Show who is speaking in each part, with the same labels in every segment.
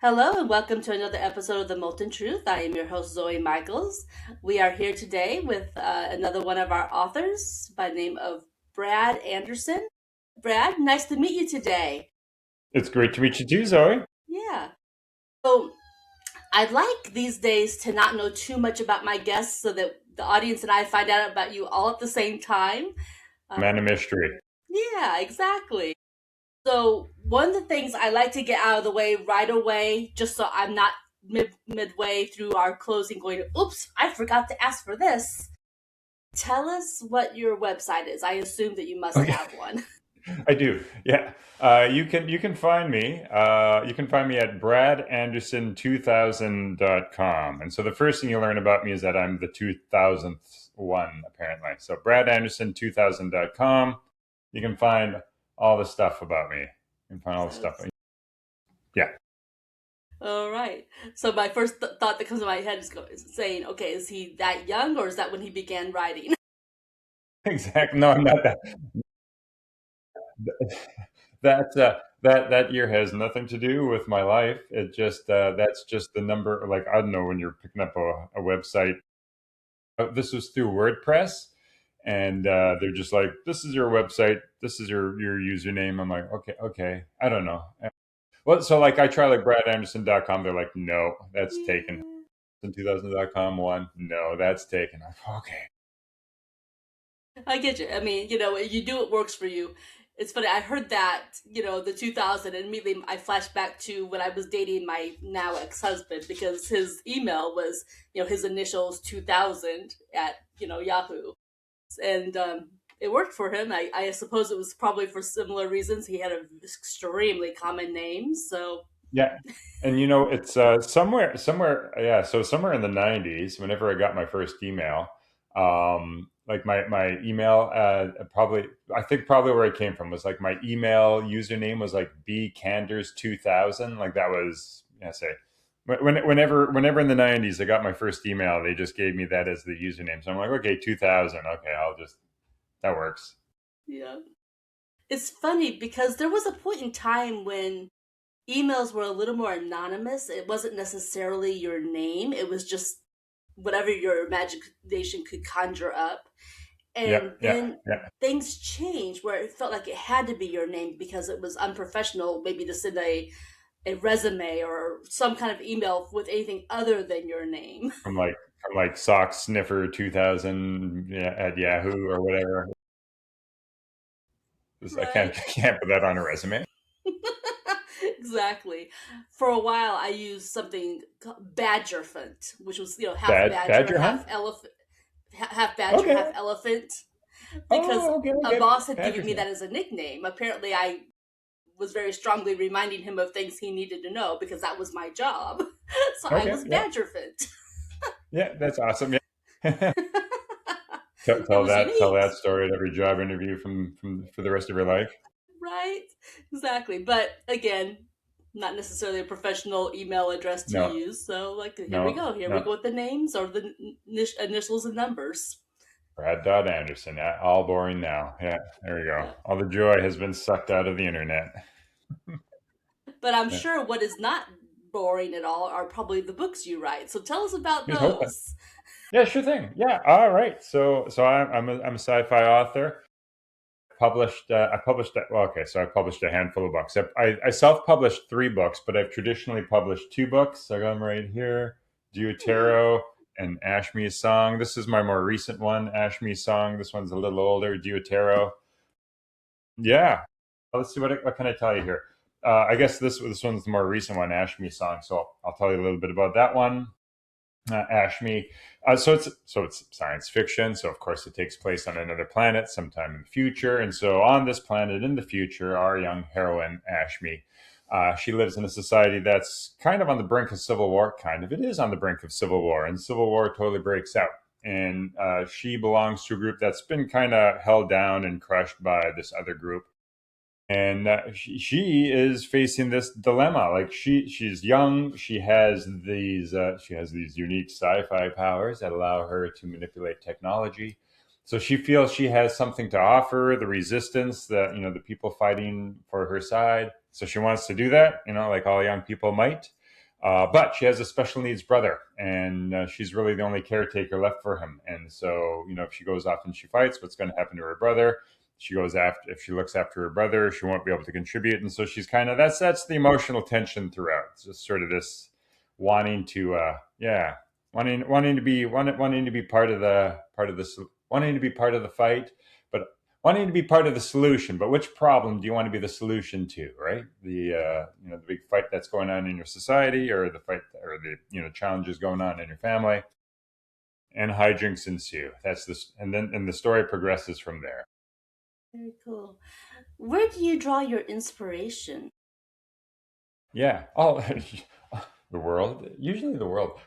Speaker 1: Hello and welcome to another episode of The Molten Truth. I am your host, Zoey Michaels. We are here today with another one of our authors by the name of Brad Anderson. Brad, nice to meet you today.
Speaker 2: It's great to meet you too, Zoe.
Speaker 1: Yeah. So I'd like these days to not know too much about my guests so that the audience and I find out about you all at the same time. Uh,
Speaker 2: Man of mystery.
Speaker 1: yeah, exactly. So one of the things I like to get out of the way right away, just so I'm not midway through our closing going, oops, I forgot to ask for this. Tell us what your website is. I assume that you must
Speaker 2: Okay,
Speaker 1: have one.
Speaker 2: I do. Yeah, you can find me. You can find me at bradanderson2000.com. And so the first thing you learn about me is that I'm the 2000th one, apparently. So bradanderson2000.com. You can find all the stuff about me. You can find all the stuff. Yeah,
Speaker 1: All right. So my first thought that comes to my head is saying, okay, is he that young or is that when he began writing?
Speaker 2: exactly. No, I'm not that. That year has nothing to do with my life. It just that's just the number. Like I don't know when you're picking up a website. This was through WordPress, and they're just like, "This is your website. This is your username." I'm like, "Okay, okay." I don't know. Well, so like I try like bradanderson.com. They're like, "No, that's taken."
Speaker 1: Yeah.
Speaker 2: 2000.com one. No, that's taken. I'm like, okay.
Speaker 1: I get you. I mean, you do what works for you. It's funny. I heard that, the 2000, and immediately I flashed back to when I was dating my now ex-husband because his email was, his initials 2000 at, Yahoo. And it worked for him. I suppose it was probably for similar reasons. He had an extremely common name. So,
Speaker 2: Yeah. And it's somewhere, yeah. So somewhere in the '90s, whenever I got my first email, like my email, probably, I think probably where it came from was like my email username was like bcanders2000. Like that was, yeah, say, whenever in the '90s I got my first email, they just gave me that as the username. So I'm like, okay, 2000. Okay, that works.
Speaker 1: yeah. It's funny because there was a point in time when emails were a little more anonymous. It wasn't necessarily your name, it was just whatever your imagination could conjure up.
Speaker 2: Yeah,
Speaker 1: And
Speaker 2: yeah,
Speaker 1: then
Speaker 2: yeah.
Speaker 1: things changed where it felt like it had to be your name because it was unprofessional, maybe to send a resume or some kind of email with anything other than your name.
Speaker 2: From like Sock Sniffer 2000, yeah, at Yahoo or whatever. I can't
Speaker 1: Right?
Speaker 2: can't put that on a resume.
Speaker 1: Exactly. For a while, I used something called Badger Font, which was half badger,
Speaker 2: Badger hunt.
Speaker 1: half elephant, half badger, half
Speaker 2: Okay.
Speaker 1: elephant, because
Speaker 2: Oh, okay,
Speaker 1: a
Speaker 2: okay.
Speaker 1: boss had given
Speaker 2: Badger
Speaker 1: me
Speaker 2: hunt.
Speaker 1: that as a nickname. Apparently, I was very strongly reminding him of things he needed to know because that was my job. So I
Speaker 2: Okay,
Speaker 1: was
Speaker 2: yeah,
Speaker 1: Badger Font.
Speaker 2: yeah. That's awesome. Yeah. tell,
Speaker 1: It
Speaker 2: tell
Speaker 1: was
Speaker 2: that tell
Speaker 1: unique,
Speaker 2: that story at every job interview from for the rest of your life.
Speaker 1: right? Exactly. But again, not necessarily a professional email address to
Speaker 2: No,
Speaker 1: use. So, like, here we
Speaker 2: no,
Speaker 1: go. Here we
Speaker 2: no.
Speaker 1: go with the names or the initials and numbers.
Speaker 2: Brad Dodd Anderson. Yeah, all boring now. Yeah, there we go.
Speaker 1: Yeah.
Speaker 2: All the joy has been sucked out of the internet.
Speaker 1: But I'm
Speaker 2: Yeah.
Speaker 1: sure what is not boring at all are probably the books you write. So tell us about
Speaker 2: Here's hoping.
Speaker 1: those.
Speaker 2: Yeah, sure thing. Yeah. All right. So I'm a sci-fi author. I published well, okay, so I published a handful of books. I self-published three books, but I've traditionally published two books. I got them right here:
Speaker 1: Hmm.
Speaker 2: Duotero and Ashme's Song. This is my more recent one, Ashme's Song. This one's a little older, Duotero. Yeah. Let's see, what can I tell you here. I guess this one's the more recent one, Ashme's Song. So I'll tell you a little bit about that one. Ashme. So it's science fiction. So of course it takes place on another planet sometime in the future. And so on this planet in the future, our young heroine Ashme, she lives in a society that's kind of on the brink of civil war. Kind of, it is on the brink of civil war, and civil war totally breaks out. And she belongs to a group that's been kind of held down and crushed by this other group, and she is facing this dilemma. Like she's young, she has these unique sci-fi powers that allow her to manipulate technology. So she feels she has something to offer the resistance, that the people fighting for her side. So she wants to do that, like all young people might. But she has a special needs brother, and she's really the only caretaker left for him. And so, if she goes off and she fights, what's going to happen to her brother? She goes after if she looks after her brother, she won't be able to contribute. And so she's kind of that's the emotional tension throughout. It's just sort of this wanting to, yeah, wanting to be wanting to be part of the fight, but wanting to be part of the solution. But which problem do you want to be the solution to, right? The big fight that's going on in your society, or the fight, or the challenges going on in your family, and hijinks ensue. That's this, and the story progresses from there.
Speaker 1: Very cool. Where do you draw your inspiration?
Speaker 2: Yeah. Oh, the world. Usually the world.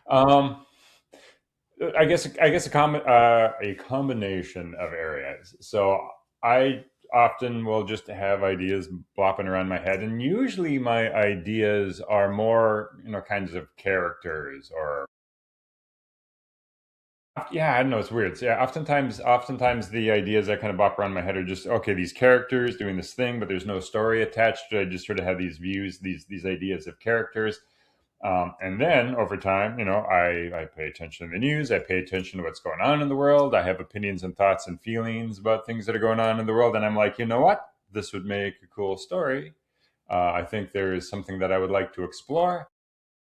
Speaker 2: I guess a combination of areas. So I often will just have ideas flopping around my head, and usually my ideas are more kinds of characters, or yeah, I don't know, it's weird. So, yeah, oftentimes the ideas that kind of bop around my head are just, okay, these characters doing this thing, but there's no story attached. I just sort of have these views, these ideas of characters. And then over time, I pay attention to the news. I pay attention to what's going on in the world. I have opinions and thoughts and feelings about things that are going on in the world. And I'm like, you know what? This would make a cool story. I think there is something that I would like to explore.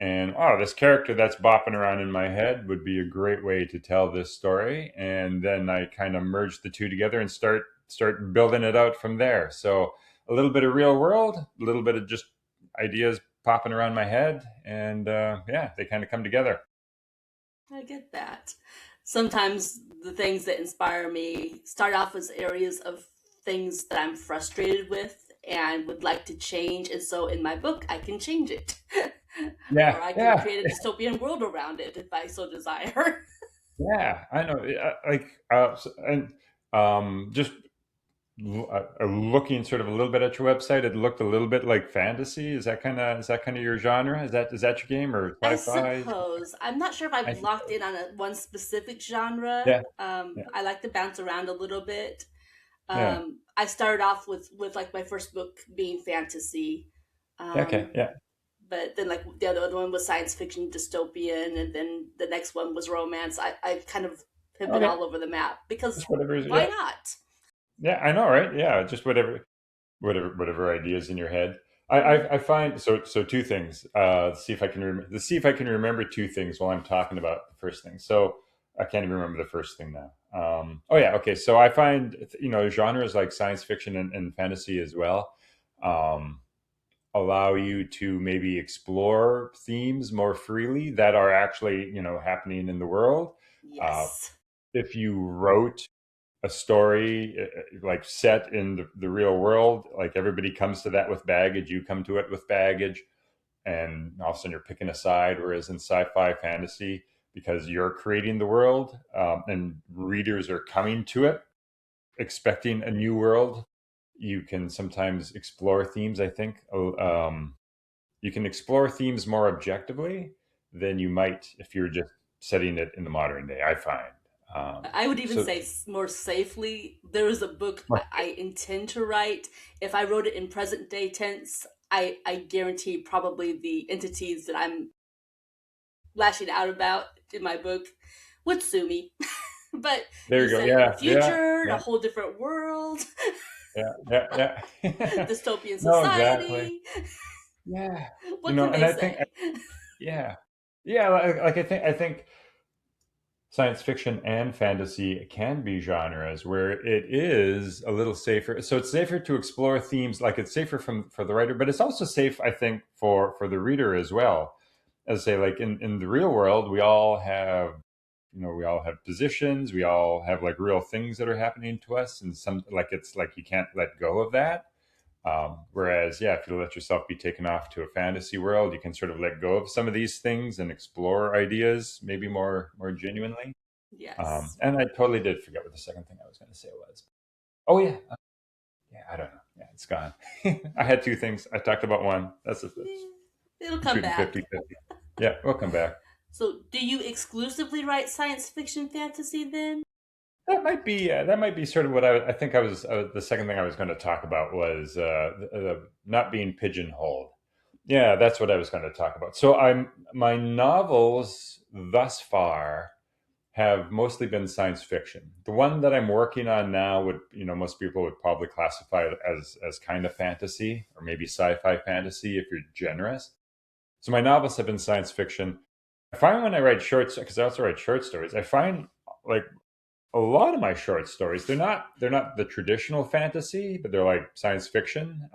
Speaker 2: And oh, this character that's bopping around in my head would be a great way to tell this story. And then I kind of merge the two together and start building it out from there. So a little bit of real world, a little bit of just ideas popping around my head, and yeah, they kind of come together.
Speaker 1: I get that. Sometimes the things that inspire me start off as areas of things that I'm frustrated with and would like to change. And so in my book, I can change it. Or
Speaker 2: Yeah,
Speaker 1: I can
Speaker 2: yeah,
Speaker 1: create a dystopian world around it if I so desire.
Speaker 2: yeah. I know. And just looking sort of a little bit at your website, it looked a little bit like fantasy. Is that kind of your genre? Is that your game, or
Speaker 1: I
Speaker 2: sci-fi?
Speaker 1: suppose. I'm not sure if I've
Speaker 2: I think
Speaker 1: locked
Speaker 2: so.
Speaker 1: in on one specific genre.
Speaker 2: Yeah, yeah,
Speaker 1: I like to bounce around a little bit.
Speaker 2: yeah.
Speaker 1: I started off with like my first book being fantasy.
Speaker 2: Okay,
Speaker 1: Um,
Speaker 2: yeah.
Speaker 1: but then like the other one was science fiction dystopian, and then the next one was romance. I kind of have been
Speaker 2: Okay,
Speaker 1: all over the map because
Speaker 2: just whatever.
Speaker 1: why
Speaker 2: Yeah,
Speaker 1: not?
Speaker 2: yeah. I know, right? Yeah, just whatever ideas in your head. I,
Speaker 1: Yeah.
Speaker 2: I, I find so two things. See if I can remember two things while I'm talking about the first thing. So I can't even remember the first thing now. Oh yeah, okay. So I find genres like science fiction and fantasy as well um, allow you to maybe explore themes more freely that are actually happening in the world. Uh,
Speaker 1: Yes.
Speaker 2: if you wrote a story like set in the real world, like everybody comes to that with baggage, you come to it with baggage, and all of a sudden you're picking a side. Whereas in sci-fi fantasy, because you're creating the world, and readers are coming to it expecting a new world, you can sometimes explore themes, I think. You can explore themes more objectively than you might if you're just setting it in the modern day, I find.
Speaker 1: I would even
Speaker 2: So
Speaker 1: say more safely. There is a book I intend to write. If I wrote it in present day tense, I guarantee probably the entities that I'm lashing out about in my book would sue me. But
Speaker 2: there
Speaker 1: you
Speaker 2: you go.
Speaker 1: said in the
Speaker 2: Yeah, yeah,
Speaker 1: future, a
Speaker 2: yeah.
Speaker 1: whole different world,
Speaker 2: Yeah, yeah, yeah.
Speaker 1: dystopian
Speaker 2: No, exactly.
Speaker 1: society.
Speaker 2: Yeah,
Speaker 1: What can
Speaker 2: and
Speaker 1: they
Speaker 2: I think,
Speaker 1: say?
Speaker 2: yeah, yeah. Like I think science fiction and fantasy can be genres where it is a little safer. So it's safer to explore themes, like it's safer for the writer, but it's also safe, I think, for the reader as well. As I say, like in the real world, we all have positions, we all have like real things that are happening to us, and some like it's like you can't let go of that. Whereas, yeah, if you let yourself be taken off to a fantasy world, you can sort of let go of some of these things and explore ideas maybe more genuinely.
Speaker 1: Yes.
Speaker 2: And I totally did forget what the second thing I was going to say was. Oh yeah, yeah. I don't know. Yeah, it's gone. I had two things. I talked about one. That's
Speaker 1: It'll come
Speaker 2: shooting
Speaker 1: back.
Speaker 2: 50-50. Yeah, we'll come back.
Speaker 1: So, do you exclusively write science fiction fantasy then?
Speaker 2: That might be sort of what I think I was the second thing I was going to talk about was not being pigeonholed. Yeah, that's what I was going to talk about. So I'm my novels thus far have mostly been science fiction. The one that I'm working on now would, most people would probably classify it as kind of fantasy or maybe sci-fi fantasy if you're generous. So my novels have been science fiction. I find when I write shorts, because I also write short stories, I find like a lot of my short stories, they're not the traditional fantasy, but they're like science fiction.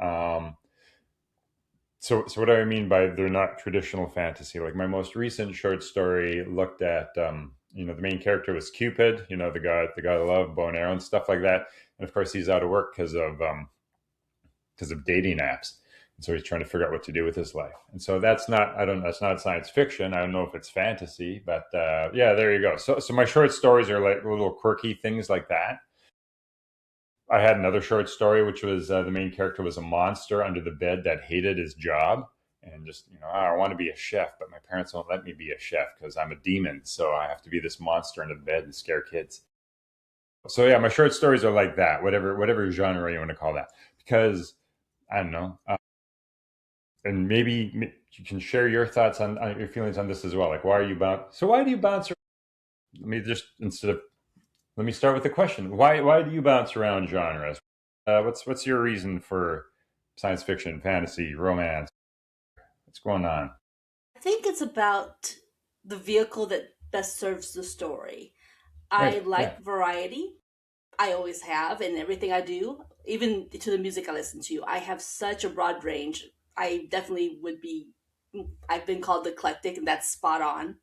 Speaker 2: So what do I mean by they're not traditional fantasy? Like my most recent short story looked at, the main character was Cupid, the god of love, bow and arrow, and stuff like that. And of course, he's out of work because of dating apps, and so he's trying to figure out what to do with his life. And so that's not science fiction. I don't know if it's fantasy, but yeah, there you go. So my short stories are like little quirky things like that. I had another short story, which was the main character was a monster under the bed that hated his job. And just, I want to be a chef, but my parents won't let me be a chef because I'm a demon. So I have to be this monster under the bed and scare kids. So yeah, my short stories are like that, whatever genre you want to call that. Because I don't know. And maybe you can share your thoughts on your feelings on this as well. Like, why do you bounce? Let me just, let me start with the question. Why do you bounce around genres? What's your reason for science fiction, fantasy, romance? What's going on?
Speaker 1: I think it's about the vehicle that best serves the story. I
Speaker 2: Right. Yeah.
Speaker 1: like variety. I always have in everything I do, even to the music I listen to. I have such a broad range. I definitely would be, I've been called eclectic, and that's spot on.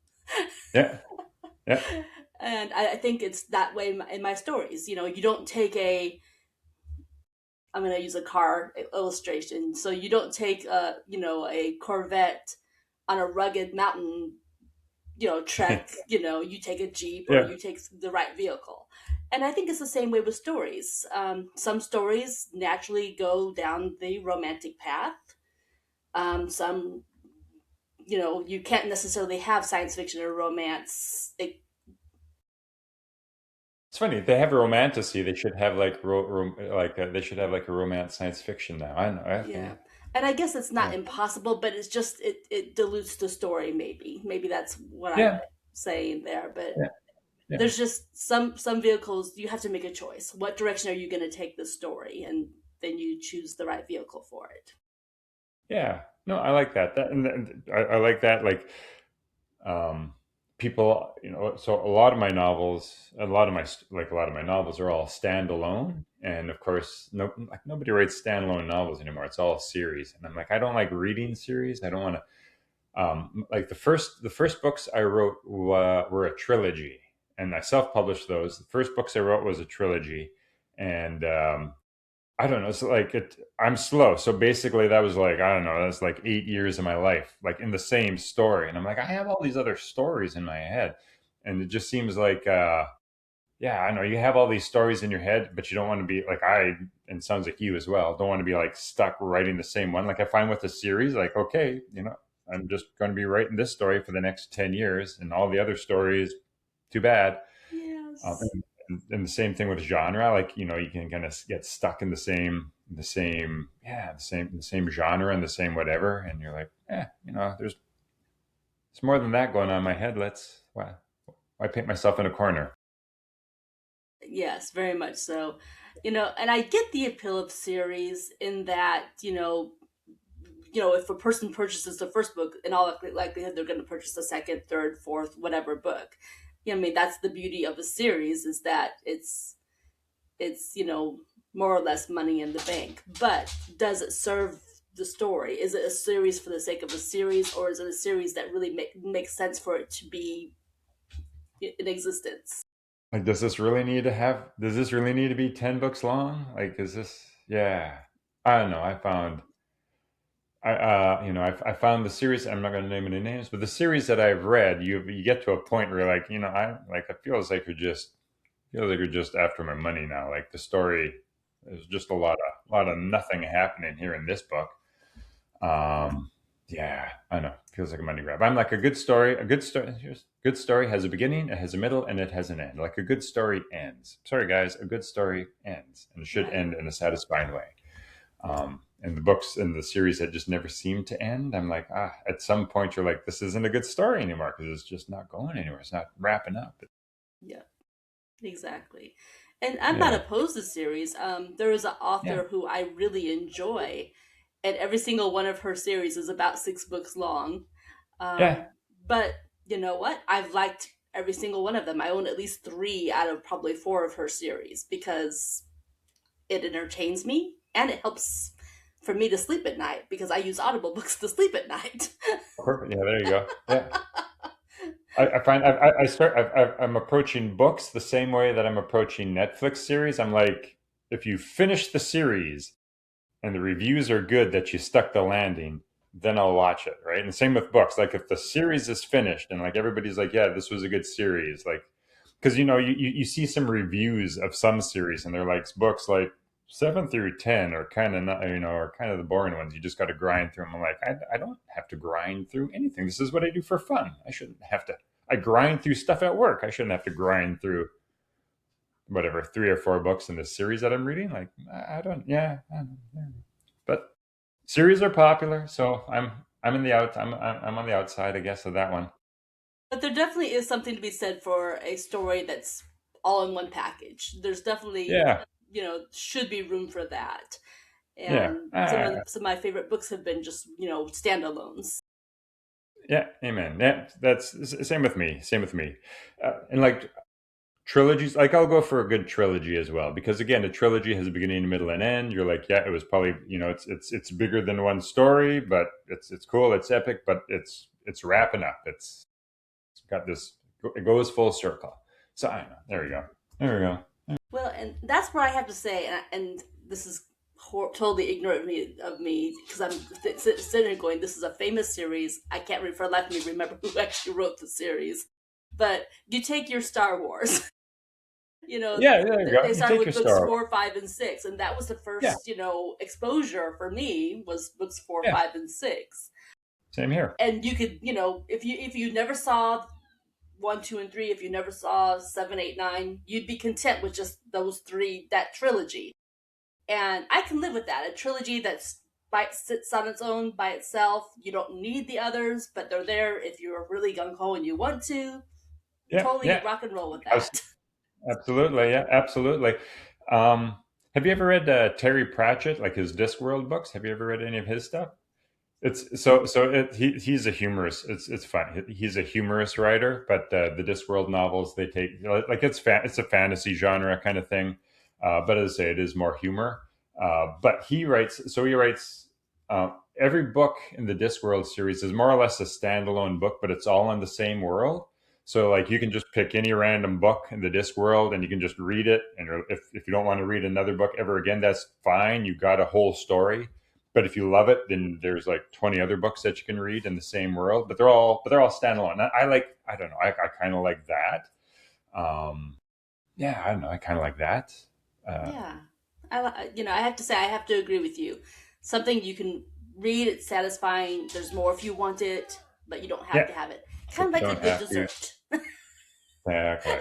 Speaker 2: Yeah. Yeah.
Speaker 1: And I think it's that way in my stories. You don't take I'm going to use a car illustration. So you don't take a Corvette on a rugged mountain, trek. You take a Jeep or
Speaker 2: Yeah.
Speaker 1: you take the right vehicle. And I think it's the same way with stories. Some stories naturally go down the romantic path. Some, you can't necessarily have science fiction or romance.
Speaker 2: It's funny. They have a romantasy. They should have like they should have like a romance science fiction now. I know.
Speaker 1: Yeah. And I guess it's not
Speaker 2: Yeah.
Speaker 1: impossible, but it's just it dilutes the story maybe. Maybe that's what I'm
Speaker 2: Yeah.
Speaker 1: saying there, but
Speaker 2: Yeah. Yeah.
Speaker 1: there's just some vehicles you have to make a choice. What direction are you going to take the story, and then you choose the right vehicle for it.
Speaker 2: Yeah. No, I like that. And I like that. Like um, people, so a lot of my novels are all standalone, and of course, nobody writes standalone novels anymore. It's all series, and I'm like, I don't like reading series. I don't want to. Like the first books I wrote were a trilogy, and I self published those. The first books I wrote was a trilogy, and I don't know. It's like I'm slow. So basically, that was like, I don't know. That's like 8 years of my life, like in the same story. And I'm like, I have all these other stories in my head, and it just seems like, yeah, I know you have all these stories in your head, but you don't want to be like and sounds like you as well. Don't want to be like stuck writing the same one. Like I find with a series, like okay, I'm just going to be writing this story for the next 10 years, and all the other stories, too bad.
Speaker 1: Yes.
Speaker 2: And the same thing with genre, like you can kind of get stuck in the same genre and the same whatever, and you're like, there's more than that going on in my head. Why paint myself in a corner?
Speaker 1: Yes, very much so. And I get the appeal of series in that, if a person purchases the first book, in all likelihood, they're going to purchase the second, third, fourth, whatever book. I mean, that's the beauty of a series is that it's more or less money in the bank. But does it serve the story? Is it a series for the sake of a series, or is it a series that really makes sense for it to be in existence?
Speaker 2: Like, does this really need to be 10 books long? Like, is this, yeah, I don't know. I found the series. I'm not going to name any names, but the series that I've read, you get to a point where you're like, it feels like you're just after my money now. Like the story, there's just a lot of nothing happening here in this book. Um, yeah, I know. Feels like a money grab. I'm like good story has a beginning, it has a middle, and it has an end. Like a good story ends. Sorry, guys, a good story ends, and it should
Speaker 1: Right.
Speaker 2: end in a satisfying way. and the books and the series had just never seemed to end. I'm like, at some point you're like, this isn't a good story anymore because it's just not going anywhere. It's not wrapping up.
Speaker 1: Yeah, exactly. And I'm not
Speaker 2: Yeah,
Speaker 1: opposed to series. There is an
Speaker 2: yeah,
Speaker 1: author who I really enjoy, and every single one of her series is about 6 books long.
Speaker 2: yeah.
Speaker 1: But you know what? I've liked every single one of them. I own at least three out of probably four of her series because it entertains me and it helps for me to sleep at night because I use Audible books to sleep at night.
Speaker 2: Perfect. Yeah, there you go. Yeah. I find I'm approaching books the same way that I'm approaching Netflix series. I'm like, if you finish the series and the reviews are good that you stuck the landing, then I'll watch it, right? And same with books. Like if the series is finished and like everybody's like, yeah, this was a good series, like because you see some reviews of some series and they're like books like 7 through 10 are kind of not are kind of the boring ones. You just got to grind through them. I'm like, I don't have to grind through anything. This is what I do for fun. I shouldn't have to. I grind through stuff at work. I shouldn't have to grind through whatever 3 or 4 books in this series that I'm reading. Like I don't. Yeah, I don't know. But series are popular, so I'm in the out. I'm on the outside, I guess, of that one.
Speaker 1: But there definitely is something to be said for a story that's all in one package. There's definitely,
Speaker 2: Yeah,
Speaker 1: should be room for that.
Speaker 2: yeah.
Speaker 1: And some of my favorite books have been just, standalones.
Speaker 2: Yeah, amen. Yeah, that's same with me. Same with me. And like trilogies, like I'll go for a good trilogy as well because again, a trilogy has a beginning, middle, and end. You're like, yeah, it was probably it's bigger than one story, but it's cool, it's epic, but it's wrapping up. It's got this. It goes full circle. So I don't know. There we go. There we go.
Speaker 1: Well, and that's what I have to say. And this is totally ignorant of me because I'm sitting there going, "This is a famous series. I can't for the life of me remember who actually wrote the series." But you take your Star Wars.
Speaker 2: Yeah, there you go.
Speaker 1: They
Speaker 2: You
Speaker 1: started
Speaker 2: take your
Speaker 1: with books
Speaker 2: star.
Speaker 1: 4, 5, and 6, and that was the
Speaker 2: Yeah,
Speaker 1: first exposure for me was books four,
Speaker 2: yeah.
Speaker 1: 5, and 6.
Speaker 2: Same here.
Speaker 1: And you could if you never saw 1, 2, and 3, if you never saw 7, 8, 9, you'd be content with just those three, that trilogy. And I can live with that. A trilogy that's sits on its own by itself. You don't need the others, but they're there if you're really gung ho and you want to.
Speaker 2: Yeah,
Speaker 1: Totally
Speaker 2: yeah.
Speaker 1: rock and roll with
Speaker 2: Abs-
Speaker 1: that.
Speaker 2: Absolutely. Yeah, absolutely. Um, have you ever read Terry Pratchett, like his Discworld books? Have you ever read any of his stuff? It's he's a humorist. It's fun. He's a humorous writer, but the Discworld novels they take like it's a fantasy genre kind of thing, but as I say, it is more humor. But he writes every book in the Discworld series is more or less a standalone book, but it's all in the same world. So like you can just pick any random book in the Discworld and you can just read it. And if you don't want to read another book ever again, that's fine. You got a whole story, but if you love it, then there's like 20 other books that you can read in the same world, but they're all standalone. I don't know. I kind of like that. Yeah, I don't know. I kind of like that. Uh,
Speaker 1: Yeah, I have to say I have to agree with you. Something you can read, it's satisfying. There's more if you want it, but you don't have
Speaker 2: yeah,
Speaker 1: to have it. Kind of like a
Speaker 2: don't
Speaker 1: good
Speaker 2: have to.
Speaker 1: dessert.
Speaker 2: Exactly.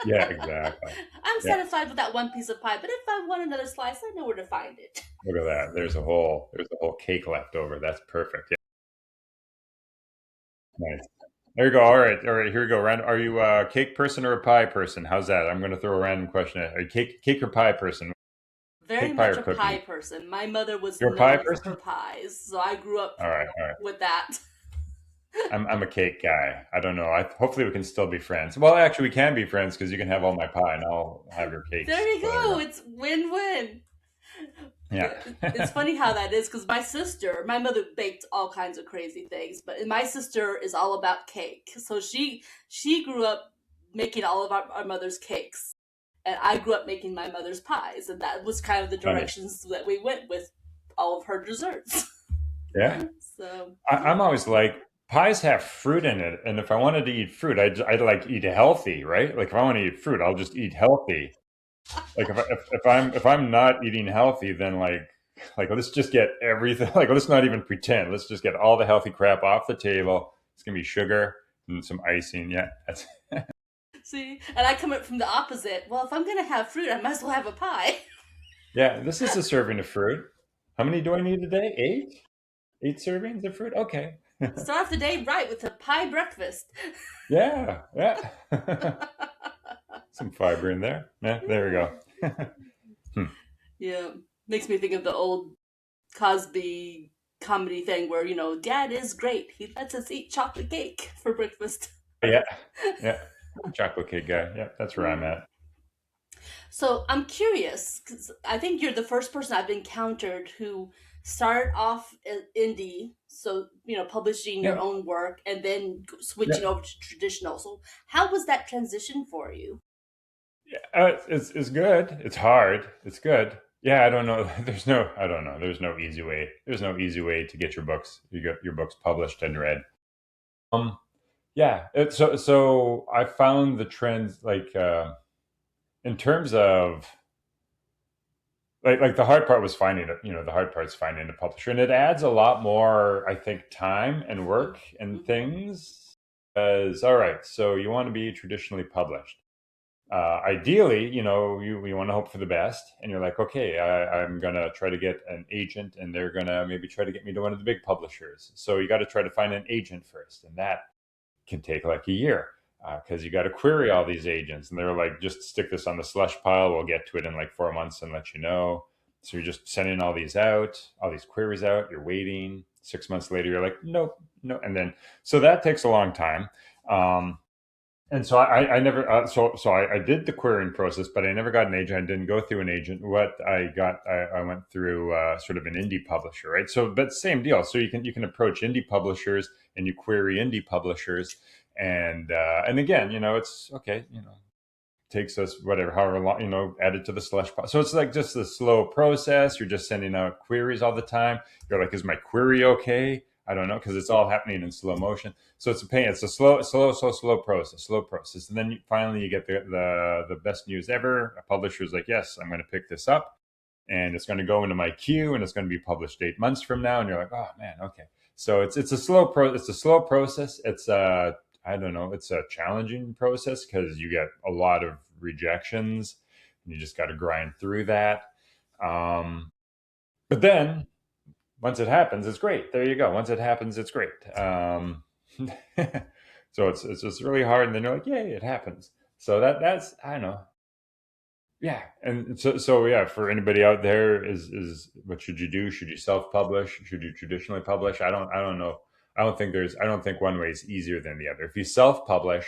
Speaker 2: Yeah, exactly.
Speaker 1: I'm
Speaker 2: Yeah,
Speaker 1: satisfied with that one piece of pie, but if I want another slice, I know where to find it.
Speaker 2: look at that. There's a whole cake left over. That's perfect. Yeah, nice. There you go. All right. Here we go. Are you a cake person or a pie person? How's that? I'm going to throw a random question at you. Are you cake or pie person?
Speaker 1: Very
Speaker 2: Cake pie
Speaker 1: much
Speaker 2: or
Speaker 1: a pie
Speaker 2: cookie?
Speaker 1: person. My mother was
Speaker 2: You're a pie
Speaker 1: known for her
Speaker 2: person.
Speaker 1: pies, so I grew up
Speaker 2: All right. All right.
Speaker 1: with that.
Speaker 2: I'm a cake guy. I don't know. Hopefully we can still be friends. Well, actually, we can be friends because you can have all my pie and I'll have your
Speaker 1: There
Speaker 2: cakes.
Speaker 1: you
Speaker 2: So there you
Speaker 1: go.
Speaker 2: go.
Speaker 1: It's win-win.
Speaker 2: Yeah.
Speaker 1: It's funny how that is because my mother baked all kinds of crazy things, but my sister is all about cake. So she grew up making all of our mother's cakes, and I grew up making my mother's pies, and that was kind of the
Speaker 2: Nice.
Speaker 1: directions that we went with all of her desserts.
Speaker 2: Yeah.
Speaker 1: So
Speaker 2: I'm
Speaker 1: yeah,
Speaker 2: always like pies have fruit in it, and if I wanted to eat fruit, I'd like eat healthy, right? Like if I want to eat fruit, I'll just eat healthy. Like if I'm not eating healthy, then like let's just get everything. Like let's not even pretend. Let's just get all the healthy crap off the table. It's gonna be sugar and some icing. Yeah, that's
Speaker 1: see, and I come up from the opposite. Well, if I'm gonna have fruit, I might as well have a pie.
Speaker 2: yeah. This is a serving of fruit. How many do I need a day? Eight? Eight servings of fruit? Okay.
Speaker 1: Start off the day right with a pie breakfast.
Speaker 2: Yeah, yeah. Some fiber in there. Yeah, there we
Speaker 1: Yeah.
Speaker 2: go. Hmm.
Speaker 1: Yeah. Makes me think of the old Cosby comedy thing where, Dad is great. He lets us eat chocolate cake for breakfast.
Speaker 2: Yeah, yeah. Chocolate cake guy. Yeah, that's where I'm
Speaker 1: Yeah.
Speaker 2: at.
Speaker 1: So I'm curious because I think you're the first person I've encountered who started off as indie, so publishing your
Speaker 2: Yeah,
Speaker 1: own work and then
Speaker 2: yeah.
Speaker 1: switching over to traditional. So how was that transition for you?
Speaker 2: It's good. It's hard. It's good. Yeah, I don't know. I don't know. There's no easy way. There's no easy way to get your books published and read. Um, yeah. So I found the trends like in terms of like the hard part was finding it. The hard part's finding a publisher, and it adds a lot more, I think, time and work and
Speaker 1: Mm-hmm.
Speaker 2: things. As all right, so you want to be traditionally published. Ideally, you want to hope for the best, and you're like, okay, I'm gonna try to get an agent, and they're gonna maybe try to get me to one of the big publishers. So you got to try to find an agent first, and that can take like a year because you got to query all these agents, and they're like, just stick this on the slush pile. We'll get to it in like 4 months and let you know. So you're just sending all these queries out. You're waiting. 6 months later, you're like, nope, no, and then so that takes a long time. Um, and so I never I did the querying process, but I never got an agent. I didn't go through an agent. What I got, I went through sort of an indie publisher, right? So, but same deal. So you can approach indie publishers and you query indie publishers, and again, it's okay. Takes us whatever, however long, add it to the slush pile. So it's like just a slow process. You're just sending out queries all the time. You're like, is my query okay? I don't know because it's all happening in slow motion. So it's a pain. It's a slow process. And then finally you get the best news ever. A publisher's like, yes, I'm going to pick this up, and it's going to go into my queue, and it's going to be published 8 months from now. And you're like, oh man, okay. So it's a slow process. It's I don't know. It's a challenging process because you get a lot of rejections, and you just got to grind through that. Um, but then once it happens, it's great. There you go. Once it happens, it's great. So it's just really hard, and then you're like, yay, it happens. So that's I don't know. Yeah, and so yeah, for anybody out there, is what should you do? Should you self publish? Should you traditionally publish? I don't know. I don't think one way is easier than the other. If you self publish,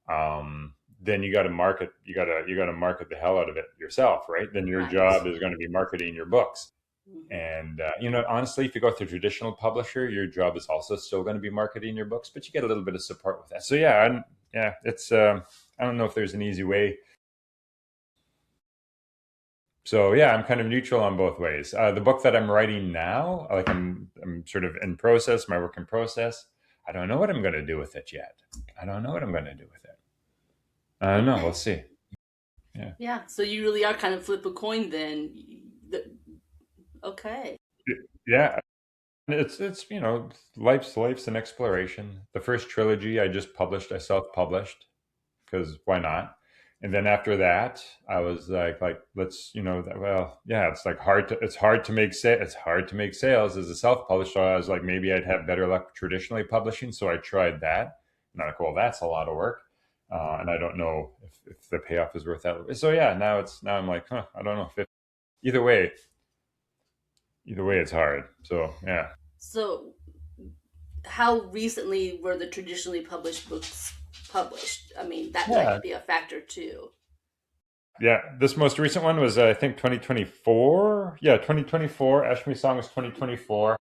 Speaker 2: then you got to market. You got to market the hell out of it yourself, right? Then your
Speaker 1: Right.
Speaker 2: job is going to be marketing your books.
Speaker 1: Hmm.
Speaker 2: And honestly, if you go through a traditional publisher, your job is also still going to be marketing your books, but you get a little bit of support with that. So yeah, it's I don't know if there's an easy way. So yeah, I'm kind of neutral on both ways. The book that I'm writing now, like I'm sort of in process, my work in process. I don't know what I'm going to do with it yet. I don't know what I'm going to do with it. I don't know. We'll
Speaker 1: Okay.
Speaker 2: see. Yeah,
Speaker 1: Yeah. So you really are kind of flip a coin then. Okay.
Speaker 2: yeah. It's life's an exploration. The first trilogy I just published, I self published because why not? And then after that, I was like let's well yeah, it's hard to it's hard to make sales as a self published. So I was like maybe I'd have better luck traditionally publishing. So I tried that, and I'm like, well, that's a lot of work, and I don't know if the payoff is worth that. So yeah, now I'm like, I don't know. Either way, either way, it's hard. So yeah.
Speaker 1: So how recently were the traditionally published books published? I mean, that
Speaker 2: Yeah,
Speaker 1: might be a factor too.
Speaker 2: yeah, this most recent one was I think 2024. Yeah, 2024. Ashmi Song was 2024.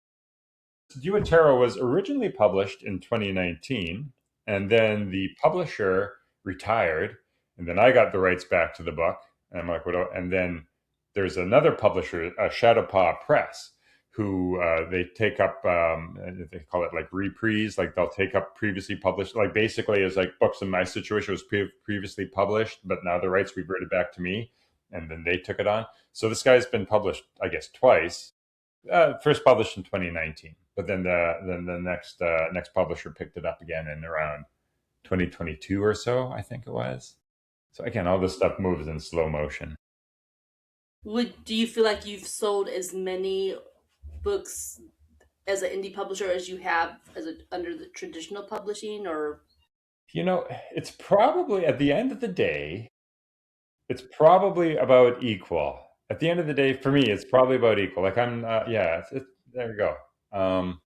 Speaker 2: Duotero was originally published in 2019, and then the publisher retired, and then I got the rights back to the book. And I'm like, what? And then there's another publisher, Shadowpaw Press, who they take up. They call it like reprise, like they'll take up previously published. Like basically, it's like books in my situation was previously published, but now the rights reverted back to me, and then they took it on. So this guy's been published, I guess, twice. First published in 2019, but then the next publisher picked it up again in around 2022 or so, I think it was. So again, all this stuff moves in slow motion.
Speaker 1: Do you feel like you've sold as many? books as an indie publisher as you have as a under the traditional publishing, or
Speaker 2: You know, it's probably at the end of the day, it's probably about equal. At the end of the day, for me, it's probably about equal. Like yeah, there we go. Um,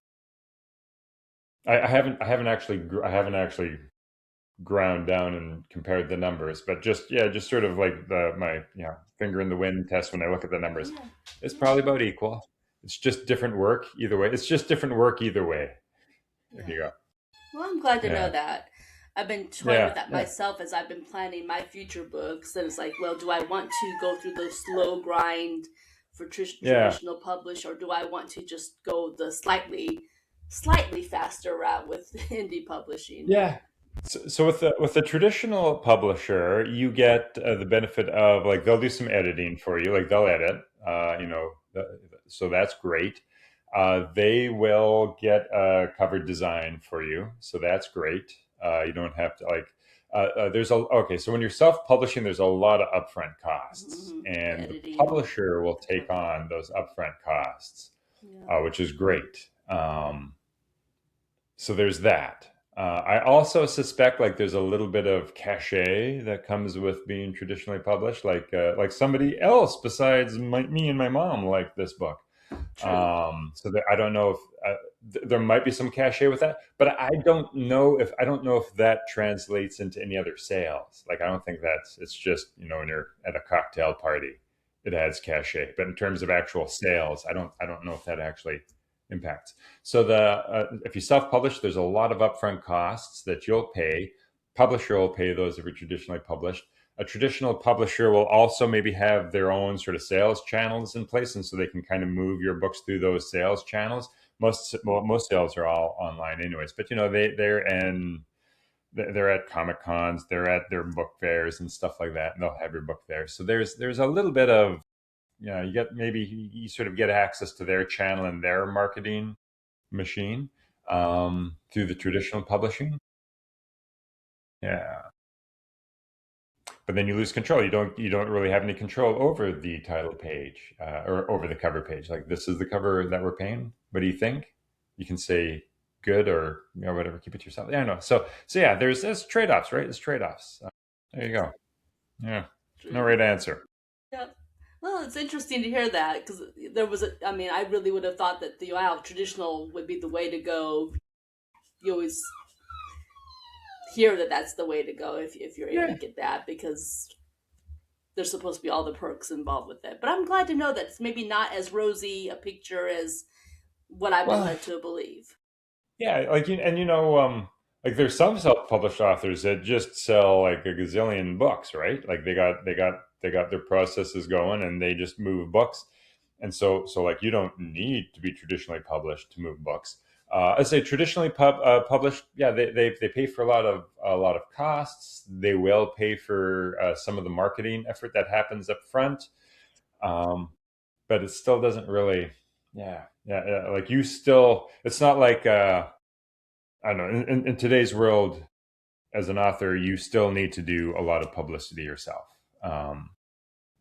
Speaker 2: I haven't actually ground down and compared the numbers, but just yeah, just sort of like my finger in the wind test when I look at the numbers.
Speaker 1: yeah,
Speaker 2: It's
Speaker 1: yeah,
Speaker 2: probably about equal. It's just different work either way. It's just different work either way. There
Speaker 1: yeah.
Speaker 2: you go.
Speaker 1: Well, I'm glad to know
Speaker 2: Yeah,
Speaker 1: that. I've been toying with
Speaker 2: yeah,
Speaker 1: that
Speaker 2: yeah,
Speaker 1: myself as I've been planning my future books. And it's like, well, do I want to go through the slow grind for
Speaker 2: yeah,
Speaker 1: traditional publish, or do I want to just go the slightly faster route with indie publishing?
Speaker 2: yeah. So with the traditional publisher, you get the benefit of like they'll do some editing for you, like they'll edit, so that's great. They will get a cover design for you, so that's great. You don't have to like. There's a okay. So when you're self-publishing, there's a lot of upfront costs,
Speaker 1: Mm-hmm. The
Speaker 2: and the
Speaker 1: editing,
Speaker 2: publisher will take
Speaker 1: whatever.
Speaker 2: on those upfront costs,
Speaker 1: Yeah.
Speaker 2: which is great. So there's that. I also suspect like there's a little bit of cachet that comes with being traditionally published, like somebody else besides me and my mom liked this book.
Speaker 1: True.
Speaker 2: I don't know if there might be some cachet with that, but I don't know if that translates into any other sales. Like I don't think that's it's just when you're at a cocktail party, it adds cachet. But in terms of actual sales, I don't know if that actually impacts. So if you self-publish, there's a lot of upfront costs that you'll pay. Publisher will pay those if you're traditionally published. A traditional publisher will also maybe have their own sort of sales channels in place, and so they can kind of move your books through those sales channels. Most sales are all online, anyways. But they're at comic cons, they're at their book fairs and stuff like that, and they'll have your book there. So there's a little bit of you get maybe you sort of get access to their channel and their marketing machine through the traditional publishing. Yeah, but then you lose control. You don't really have any control over the title page or over the cover page. Like this is the cover that we're paying. What do you think? You can say good or whatever. Keep it to yourself. Yeah, I know. So yeah, there's trade offs, right? There's trade offs. There you go. Yeah, no
Speaker 1: True.
Speaker 2: right answer.
Speaker 1: Yeah. Well, it's interesting to hear that because there was a. I mean, I really would have thought that the wow traditional would be the way to go. You always hear that that's the way to go if you're able to
Speaker 2: Yeah.
Speaker 1: get that because there's supposed to be all the perks involved with it. But I'm glad to know that it's maybe not as rosy a picture as what I've been
Speaker 2: Well,
Speaker 1: led to believe.
Speaker 2: yeah, like there's some self-published authors that just sell like a gazillion books, right? Like they got their processes going and they just move books. And so like you don't need to be traditionally published to move books. I say traditionally published, yeah, they pay for a lot of costs. They will pay for some of the marketing effort that happens up front. Um, but it still doesn't really, yeah, like you still, it's not like I don't know. In today's world, as an author, you still need to do a lot of publicity yourself.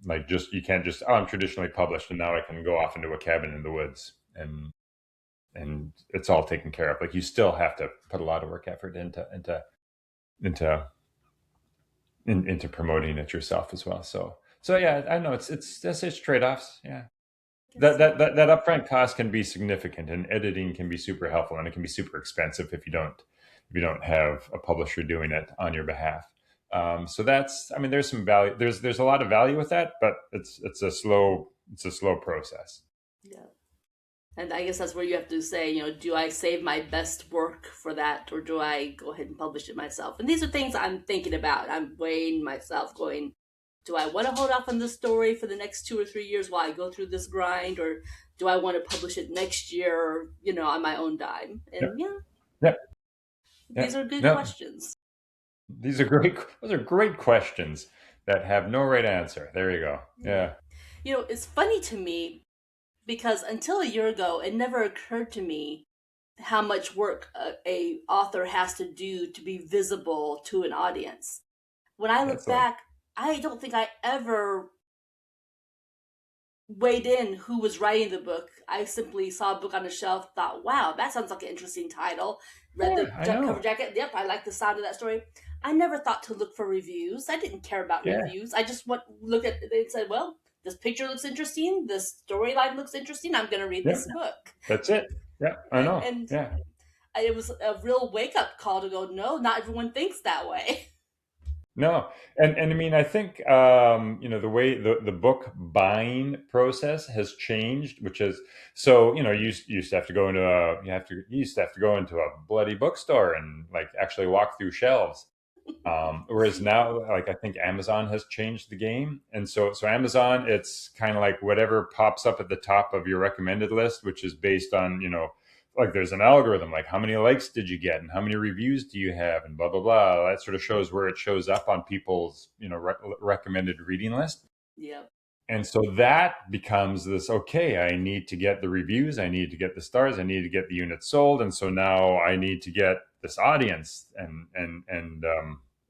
Speaker 2: Like just you can't just I'm traditionally published and now I can go off into a cabin in the woods and it's all taken care of. Like you still have to put a lot of work effort into into promoting it yourself as well. So yeah, I know it's trade offs. Yeah,
Speaker 1: I guess so.
Speaker 2: that upfront cost can be significant, and editing can be super helpful, and it can be super expensive if you don't have a publisher doing it on your behalf. So that's I mean, there's some value. There's a lot of value with that, but it's a slow process.
Speaker 1: Yeah. And I guess that's where you have to say, do I save my best work for that, or do I go ahead and publish it myself? And these are things I'm thinking about. I'm weighing myself, going, do I want to hold off on this story for the next 2 or 3 years while I go through this grind, or do I want to publish it next year, on my own dime?
Speaker 2: Yep.
Speaker 1: And yeah,
Speaker 2: Yep.
Speaker 1: these
Speaker 2: Yep.
Speaker 1: are good
Speaker 2: No,
Speaker 1: questions.
Speaker 2: these are great. Those are great questions that have no right answer. There you go.
Speaker 1: Yeah.
Speaker 2: Yeah.
Speaker 1: It's funny to me because until a year ago, it never occurred to me how much work a author has to do to be visible to an audience. When I look
Speaker 2: That's like
Speaker 1: back, I don't think I ever weighed in who was writing the book. I simply saw a book on the shelf, thought, wow, that sounds like an interesting title. Read
Speaker 2: Yeah,
Speaker 1: the
Speaker 2: I
Speaker 1: cover
Speaker 2: know.
Speaker 1: jacket. Yep, I like the sound of that story. I never thought to look for reviews. I didn't care about
Speaker 2: Yeah,
Speaker 1: reviews. I just look at it and said, well, this picture looks interesting. This storyline looks interesting. I'm going to read
Speaker 2: yeah,
Speaker 1: this book.
Speaker 2: that's it. Yeah, I
Speaker 1: And,
Speaker 2: know.
Speaker 1: and
Speaker 2: Yeah.
Speaker 1: it was a real wake up call to go, no, not everyone thinks that way.
Speaker 2: No, and I mean, I think the way the book buying process has changed, which is so you used to have to go into a you used to have to go into a bloody bookstore and like actually walk through shelves. Whereas now, like I think Amazon has changed the game, and so Amazon, it's kind of like whatever pops up at the top of your recommended list, which is based on like there's an algorithm, like how many likes did you get, and how many reviews do you have, and blah blah blah. That sort of shows where it shows up on people's recommended reading list.
Speaker 1: Yep.
Speaker 2: And so that becomes this, okay, I need to get the reviews, I need to get the stars, I need to get the units sold. And so now I need to get this audience. And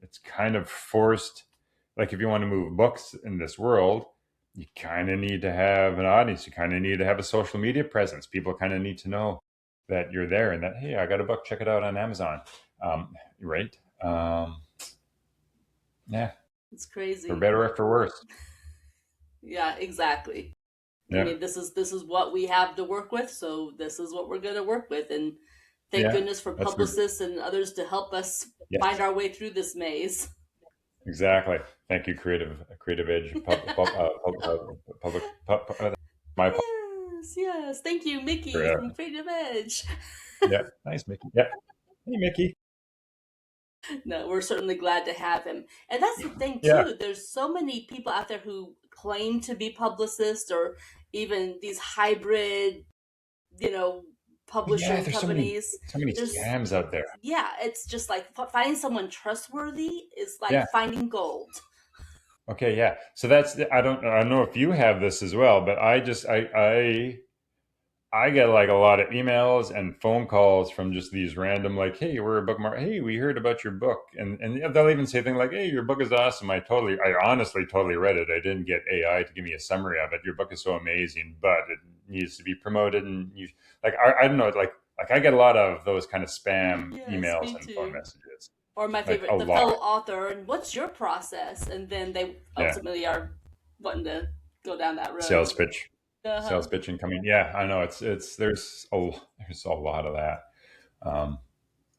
Speaker 2: it's kind of forced. Like if you want to move books in this world, you kind of need to have an audience. You kind of need to have a social media presence. People kind of need to know that you're there and that, hey, I got a book, check it out on Amazon. Right. Yeah.
Speaker 1: It's
Speaker 2: For
Speaker 1: crazy.
Speaker 2: better or for worse.
Speaker 1: Yeah, exactly. I
Speaker 2: Yeah.
Speaker 1: mean, this is what we have to work with, so this is what we're going to work with, and thank
Speaker 2: Yeah.
Speaker 1: goodness for
Speaker 2: That's the
Speaker 1: publicists and others to help us find
Speaker 2: yes.
Speaker 1: our way through this maze.
Speaker 2: Exactly. Thank you, Creative Edge, my
Speaker 1: Yes, yes. Thank you, Mickey
Speaker 2: publisher.
Speaker 1: from Creative Edge.
Speaker 2: Yeah, nice, Mickey. Yeah, hey, Mickey.
Speaker 1: No, we're certainly glad to have him. And that's the thing
Speaker 2: Yeah,
Speaker 1: too. There's so many people out there who claim to be publicists or even these hybrid, you know,
Speaker 2: yeah.
Speaker 1: publishing
Speaker 2: There's
Speaker 1: companies.
Speaker 2: so many
Speaker 1: There's
Speaker 2: scams out there.
Speaker 1: yeah, it's just like finding someone trustworthy is like
Speaker 2: Yeah.
Speaker 1: finding gold.
Speaker 2: Okay. Yeah. So that's I don't know if you have this as well, but I get like a lot of emails and phone calls from just these random like, hey, we're a bookmark. Hey, we heard about your book, and they'll even say things like, hey, your book is awesome. I honestly totally read it. I didn't get AI to give me a summary of it. Your book is so amazing, but it needs to be promoted. And you like, I don't know, like I get a lot of those kind of spam
Speaker 1: Yes,
Speaker 2: emails
Speaker 1: me
Speaker 2: and phone
Speaker 1: too.
Speaker 2: messages,
Speaker 1: Or my
Speaker 2: like a
Speaker 1: favorite, the fellow
Speaker 2: lot.
Speaker 1: author, and what's your process? And then they
Speaker 2: Yeah,
Speaker 1: ultimately are wanting to go down that
Speaker 2: sales
Speaker 1: road.
Speaker 2: pitch,
Speaker 1: Uh huh.
Speaker 2: sales pitching coming. Yeah, I know it's there's a lot of that. Um,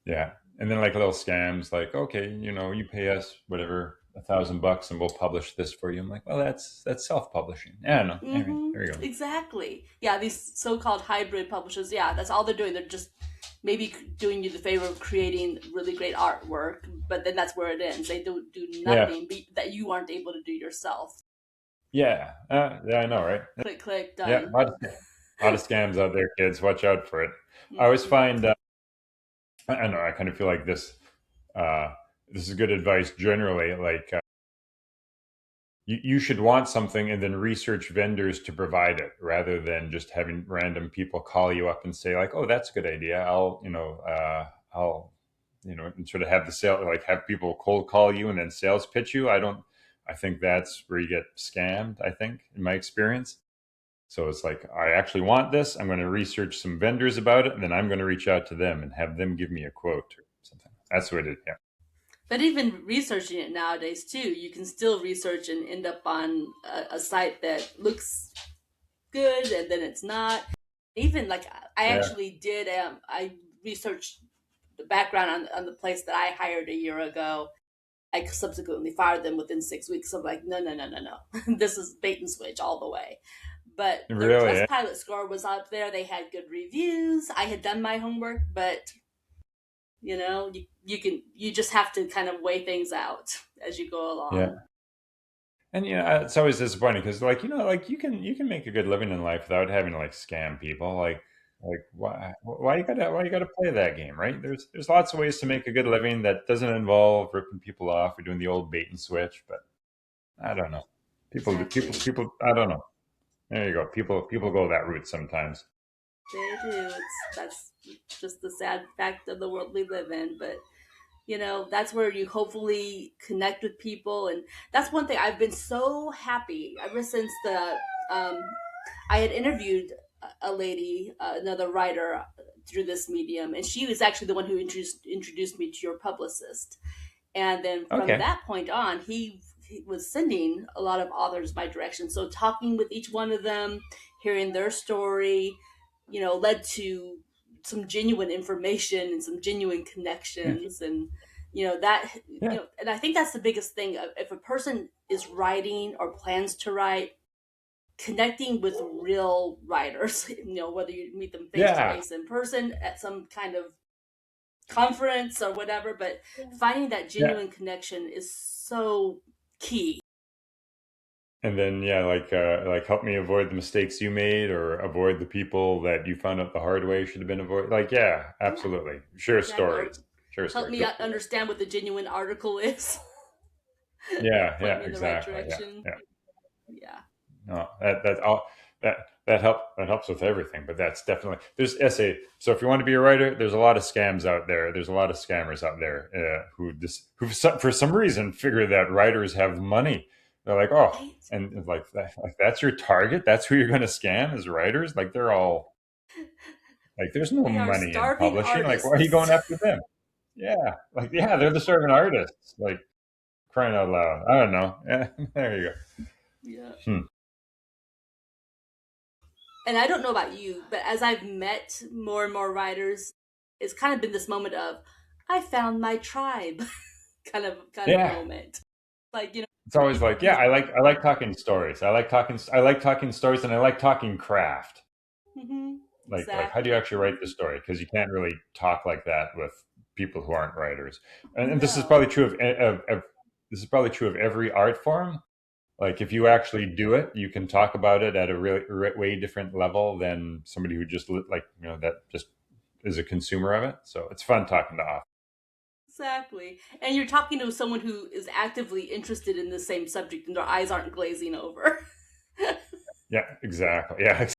Speaker 2: Yeah. And then like little scams like, okay, you pay us whatever, $1,000 and we'll publish this for you. I'm like, well, that's self-publishing. Yeah, no. Anyway,
Speaker 1: Mm-hmm.
Speaker 2: there you go.
Speaker 1: Exactly. Yeah, these so-called hybrid publishers. Yeah, that's all they're doing. They're just maybe doing you the favor of creating really great artwork, but then that's where it ends. They don't do
Speaker 2: Yeah.
Speaker 1: nothing that you aren't able to do yourself.
Speaker 2: Yeah. Yeah, I know, right?
Speaker 1: Click, click,
Speaker 2: Yeah.
Speaker 1: done.
Speaker 2: A lot of scams out there, kids. Watch out for it. I always
Speaker 1: Mm-hmm.
Speaker 2: find, I don't know, I kind of feel like uh, this is good advice generally. Like, you should want something and then research vendors to provide it rather than just having random people call you up and say like, oh, that's a good idea, I'll and sort of have the sale, like have people cold call you and then sales pitch you. I think that's where you get scammed, I think, in my experience. So it's like, I actually want this, I'm going to research some vendors about it, and then I'm going to reach out to them and have them give me a quote or something. That's what it yeah.
Speaker 1: But even researching it nowadays too, you can still research and end up on a site that looks good and then it's not. Even like I
Speaker 2: Yeah.
Speaker 1: actually did. I researched the background on the place that I hired a year ago. I subsequently fired them within 6 weeks. I'm like, no, no, no, no, no. This is bait and switch all the way. But their
Speaker 2: Really,
Speaker 1: trust
Speaker 2: eh?
Speaker 1: pilot score was up there. They had good reviews. I had done my homework, but you just have to kind of weigh things out as you go
Speaker 2: Yeah.
Speaker 1: along.
Speaker 2: And it's always disappointing because, like, like you can make a good living in life without having to like scam people. Like why you gotta play that game, right? There's lots of ways to make a good living that doesn't involve ripping people off or doing the old bait and switch. But I don't know.
Speaker 1: Exactly.
Speaker 2: People. I don't know. There you go. People go that route sometimes.
Speaker 1: They do. That's just the sad fact of the world we live in. But that's where you hopefully connect with people, and that's one thing I've been so happy ever since the um, I had interviewed a lady, another writer, through this medium, and she was actually the one who introduced me to your publicist. And then from
Speaker 2: Okay.
Speaker 1: that point on, he was sending a lot of authors my direction. So talking with each one of them, hearing their story, led to some genuine information and some genuine
Speaker 2: Yeah.
Speaker 1: connections. And that
Speaker 2: Yeah.
Speaker 1: and I think that's the biggest thing. If a person is writing or plans to write, connecting with real writers, whether you meet them face to
Speaker 2: Yeah.
Speaker 1: face in person at some kind of conference or whatever, but finding that
Speaker 2: Yeah.
Speaker 1: genuine connection is so key.
Speaker 2: And then yeah, like help me avoid the mistakes you made or avoid the people that you found out the hard way should have been avoided. Like yeah,
Speaker 1: Yeah,
Speaker 2: absolutely. Share
Speaker 1: exactly. Or
Speaker 2: stories. Share
Speaker 1: help
Speaker 2: stories.
Speaker 1: me understand what the genuine article is.
Speaker 2: Yeah,
Speaker 1: Point
Speaker 2: yeah,
Speaker 1: me in the right
Speaker 2: exactly. Yeah,
Speaker 1: direction.
Speaker 2: yeah.
Speaker 1: Yeah.
Speaker 2: No, that all that helps with everything. But that's definitely there's essay. So if you want to be a writer, there's a lot of scams out there. There's a lot of scammers out there for some reason figure that writers have money. They're like, oh,
Speaker 1: Right?
Speaker 2: and like that's your target. That's who you're going to scam as writers. Like they're all like, there's no
Speaker 1: They are
Speaker 2: money in
Speaker 1: starving
Speaker 2: publishing. Like, why are you going
Speaker 1: artists.
Speaker 2: after them? Yeah, like yeah, they're the serving artists. Like crying out loud. I don't know. Yeah, there you go.
Speaker 1: Yeah.
Speaker 2: Hmm.
Speaker 1: And I don't know about you, but as I've met more and more writers, it's kind of been this moment of I found my tribe kind of
Speaker 2: Yeah,
Speaker 1: moment. Like,
Speaker 2: it's always
Speaker 1: people
Speaker 2: like,
Speaker 1: who
Speaker 2: yeah, I like talking stories. I like talking stories, and I like talking craft. Like how do you
Speaker 1: exactly.
Speaker 2: actually write the story? Because you can't really talk like that with people who aren't writers. And this is
Speaker 1: No.
Speaker 2: probably true of this is probably true of every art form. Like if you actually do it, you can talk about it at a really way different level than somebody who just like that just is a consumer of it. So it's fun talking to authors.
Speaker 1: Exactly. And you're talking to someone who is actively interested in the same subject and their eyes aren't glazing over.
Speaker 2: Yeah, exactly. Yeah,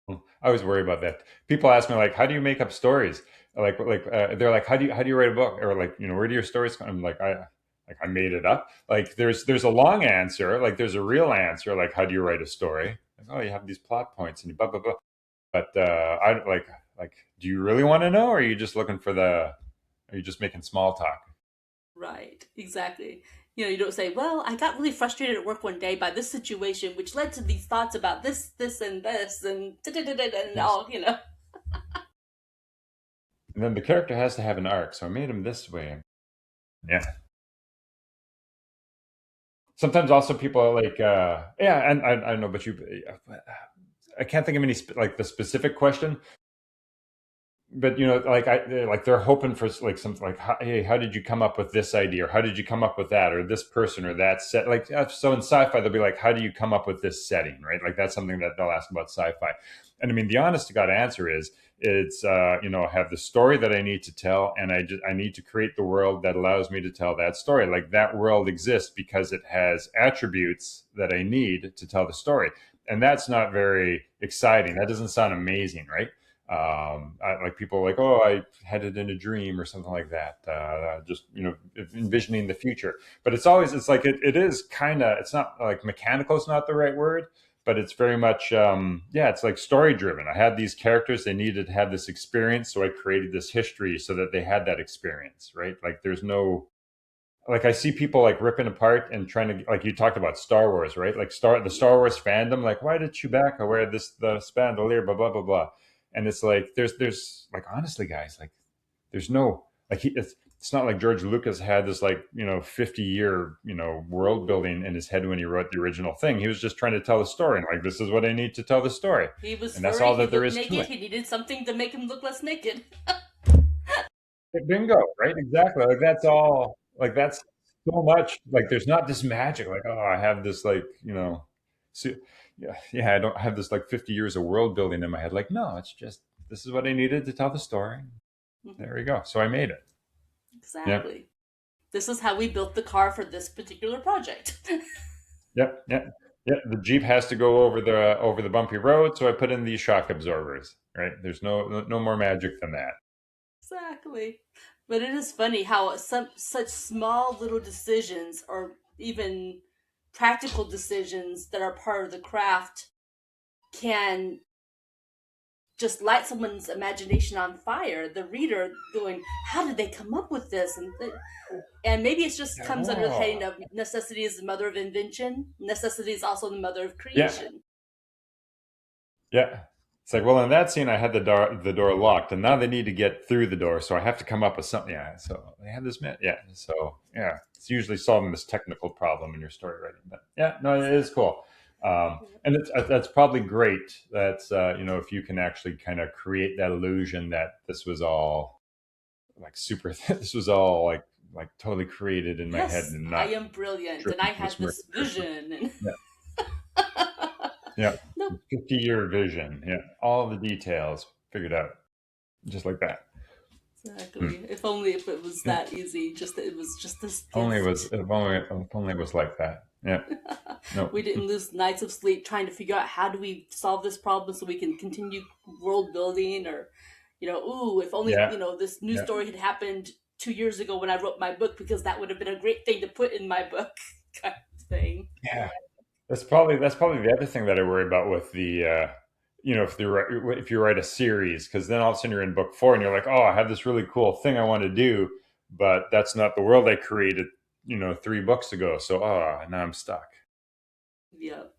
Speaker 2: I always worry about that. People ask me like, "How do you make up stories?" They're like, "How do you write a book?" Or like, where do your stories come? I'm like I made it up. Like there's a long answer, like there's a real answer, like how do you write a story? Like, oh, you have these plot points and you blah blah blah. But I like, do you really want to know, or are you just looking for the? Are you just making small talk?
Speaker 1: Right. Exactly. You don't say, "Well, I got really frustrated at work one day by this situation, which led to these thoughts about this, and this, and and
Speaker 2: Yes.
Speaker 1: all."
Speaker 2: And then the character has to have an arc, so I made him this way. Yeah. Sometimes also people are like, yeah, and I don't know, but I can't think of any like the specific question, but like they're hoping for like something like, hey, how did you come up with this idea, or how did you come up with that, or this person, or that set? Like so in sci-fi, they'll be like, how do you come up with this setting, right? Like that's something that they'll ask about sci-fi, and I mean the honest to god answer is it's I have the story that I need to tell, and I need to create the world that allows me to tell that story. Like that world exists because it has attributes that I need to tell the story, and that's not very exciting. That doesn't sound amazing, right? Like people are like, oh, I had it in a dream or something like that, just envisioning the future. But it's like it is kind of, it's not like mechanical is not the right word, but it's very much yeah, it's like story driven. I had these characters, they needed to have this experience, so I created this history so that they had that experience, right? Like there's no, like I see people like ripping apart and trying to, like you talked about Star Wars, right? Like the Star
Speaker 1: Yeah.
Speaker 2: Wars fandom, like why did Chewbacca wear the spandelier, blah blah blah blah, and it's like there's like honestly, guys, like there's no like it's not like George Lucas had this like 50-year world
Speaker 1: Mm-hmm.
Speaker 2: building in his head when he wrote the original thing. He was just trying to tell the story, and like this is what I need to tell the story,
Speaker 1: He was
Speaker 2: and that's
Speaker 1: furry.
Speaker 2: all
Speaker 1: He
Speaker 2: that there
Speaker 1: looked
Speaker 2: is to
Speaker 1: naked.
Speaker 2: it.
Speaker 1: He needed something to make him look less naked.
Speaker 2: Bingo, right? Exactly. Like that's all. Like that's so much. Like there's not this magic. Like oh, I have this like so, yeah, yeah. I don't have this like 50 years of world building in my head. Like no, it's just this is what I needed to tell the story.
Speaker 1: Hmm.
Speaker 2: There we go. So I made it. Yep,
Speaker 1: Exactly. This is how we built the car for this particular project.
Speaker 2: yep, yep, yep. The Jeep has to go over the bumpy road, so I put in these shock absorbers. Right? There's no more magic than that.
Speaker 1: Exactly. But it is funny how such small little decisions or even practical decisions that are part of the craft can just light someone's imagination on fire. The reader going, how did they come up with this? And maybe it just comes under the heading
Speaker 2: Oh,
Speaker 1: of necessity is the mother of invention. Necessity is also the mother of
Speaker 2: yeah,
Speaker 1: creation.
Speaker 2: yeah. It's like, well, in that scene, I had the door locked, and now they need to get through the door, so I have to come up with something. Yeah, so they have this. Yeah, so yeah, it's usually solving this technical problem in your story writing. But yeah, no, it is
Speaker 1: Exactly.
Speaker 2: cool, and that's probably great. That's if you can actually kind of create that illusion that this was all like super. This was all like totally created in my head
Speaker 1: Yes,
Speaker 2: and
Speaker 1: I
Speaker 2: not
Speaker 1: am brilliant, and
Speaker 2: driven
Speaker 1: I
Speaker 2: from a
Speaker 1: had
Speaker 2: smart
Speaker 1: this
Speaker 2: person.
Speaker 1: vision. And
Speaker 2: Yeah. Yeah.
Speaker 1: nope,
Speaker 2: 50-year vision. Yeah. All the details figured out just like that. Hmm.
Speaker 1: exactly. If only if it was
Speaker 2: Yeah.
Speaker 1: that easy. Just that it was just this
Speaker 2: Only it was
Speaker 1: gift.
Speaker 2: if only it was like that. Yeah. No.
Speaker 1: We didn't lose nights of sleep trying to figure out how do we solve this problem so we can continue world building, or ooh, if only
Speaker 2: Yeah.
Speaker 1: this new
Speaker 2: Yeah.
Speaker 1: story had happened 2 years ago when I wrote my book, because that would have been a great thing to put in my book, kind of thing.
Speaker 2: Yeah. That's probably the other thing that I worry about with the if you write a series, because then all of a sudden you're in book 4 and you're like, oh, I have this really cool thing I want to do, but that's not the world I created 3 books ago. So now I'm stuck.
Speaker 1: Yep,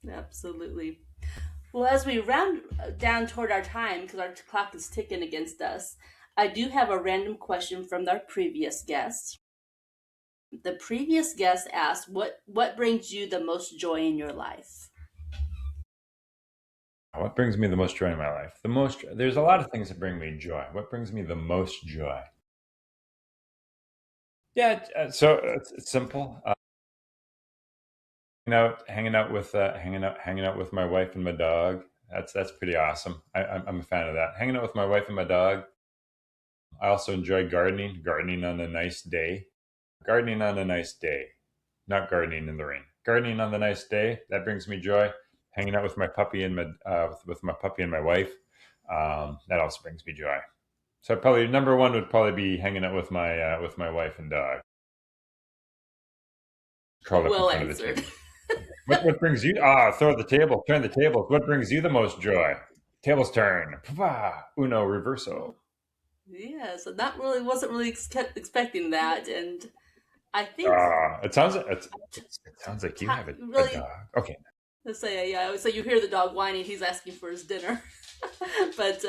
Speaker 1: absolutely. Well, as we round down toward our time, because our clock is ticking against us, I do have a random question from our previous guest. The previous guest asked, "What brings you the most joy in your life?"
Speaker 2: What brings me the most joy in my life? There's a lot of things that bring me joy. What brings me the most joy? Yeah, so it's simple. Hanging out with my wife and my dog. That's pretty awesome. I'm a fan of that. Hanging out with my wife and my dog. I also enjoy gardening. Gardening on a nice day. Gardening on a nice day, not gardening in the rain. Gardening on the nice day, that brings me joy. Hanging out with my puppy and with my puppy and my wife, that also brings me joy. So probably number one would probably be hanging out with my wife and dog, curled up in
Speaker 1: Well
Speaker 2: front of the
Speaker 1: answered.
Speaker 2: table. What brings you? Throw the table, turn the tables. What brings you the most joy? Tables turn. Uno reverso.
Speaker 1: Oh, yeah. So that really wasn't really expecting that, and I think
Speaker 2: It sounds like you have a
Speaker 1: really,
Speaker 2: dog. Okay.
Speaker 1: let's say, yeah. So you hear the dog whining; he's asking for his dinner. But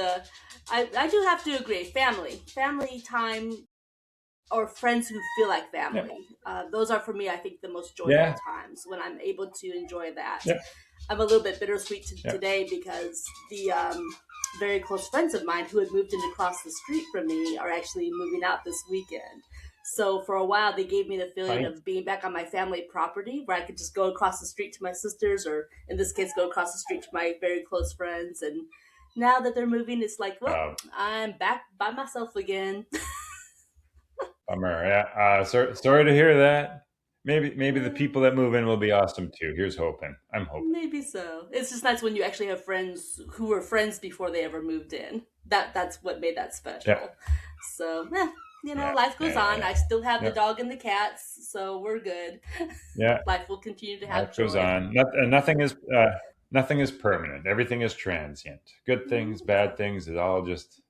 Speaker 1: I do have to agree. Family time, or friends who feel like
Speaker 2: Yeah.
Speaker 1: family. Those are for me, I think, the most joyful
Speaker 2: Yeah.
Speaker 1: times when I'm able to enjoy that.
Speaker 2: Yeah.
Speaker 1: I'm a little bit bittersweet
Speaker 2: Yeah.
Speaker 1: today because the very close friends of mine who had moved in across the street from me are actually moving out this weekend. So for a while, they gave me the feeling
Speaker 2: Right.
Speaker 1: of being back on my family property, where I could just go across the street to my sisters, or in this case, go across the street to my very close friends. And now that they're moving, it's like, well,
Speaker 2: Uh,
Speaker 1: I'm back by myself again.
Speaker 2: Bummer. Yeah. Sorry to hear that. Maybe the people that move in will be awesome too. Here's hoping. I'm hoping.
Speaker 1: Maybe so. It's just nice when you actually have friends who were friends before they ever moved in. That's what made that
Speaker 2: Yeah.
Speaker 1: special. So,
Speaker 2: Yeah.
Speaker 1: life
Speaker 2: Yeah.
Speaker 1: goes
Speaker 2: Yeah.
Speaker 1: on.
Speaker 2: Yeah.
Speaker 1: I still have the
Speaker 2: Yeah.
Speaker 1: dog and the cats, so we're good.
Speaker 2: Yeah.
Speaker 1: Life will continue to have
Speaker 2: Life goes
Speaker 1: joy.
Speaker 2: on. Nothing is permanent. Everything is transient. Good things, bad
Speaker 1: Exactly.
Speaker 2: things. It all just